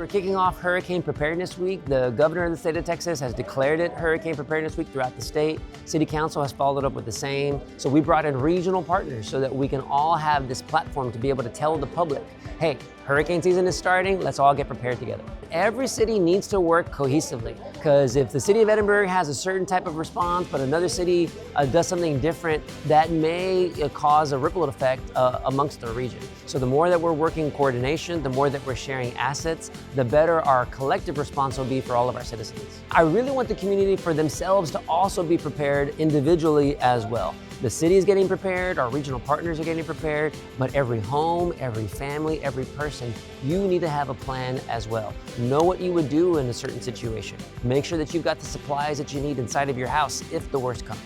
We're kicking off Hurricane Preparedness Week. The governor of the state of Texas has declared it Hurricane Preparedness Week throughout the state. City Council has followed up with the same. So we brought in regional partners so that we can all have this platform to be able to tell the public, hey, hurricane season is starting, let's all get prepared together. Every city needs to work cohesively, because if the city of Edinburg has a certain type of response, but another city does something different, that may cause a ripple effect amongst the region. So the more that we're working coordination, the more that we're sharing assets, the better our collective response will be for all of our citizens. I really want the community for themselves to also be prepared individually as well. The city is getting prepared, our regional partners are getting prepared, but every home, every family, every person, you need to have a plan as well. Know what you would do in a certain situation. Make sure that you've got the supplies that you need inside of your house if the worst comes.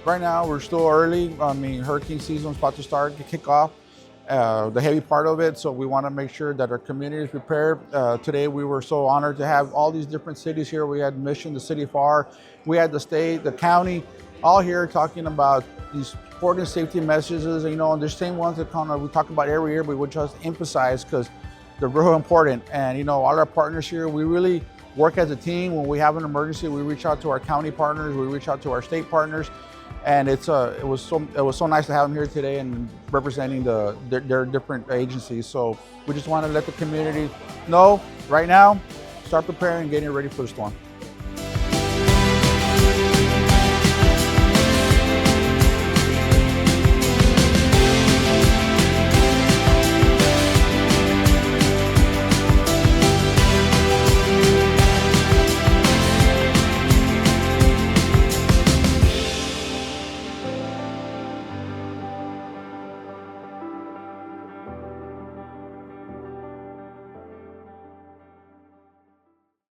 Right now, we're still early. Hurricane season is about to start to kick off, the heavy part of it. So we want to make sure that our community is prepared. Today, we were so honored to have all these different cities here. We had Mission, the city of FAR, we had the state, the county, all here talking about these important safety messages, and the same ones that we talk about every year, but we just emphasize because they're real important. And all our partners here, we really work as a team. When we have an emergency, we reach out to our county partners, we reach out to our state partners, and it was so nice to have them here today and representing their different agencies. So we just want to let the community know right now, start preparing and getting ready for the storm.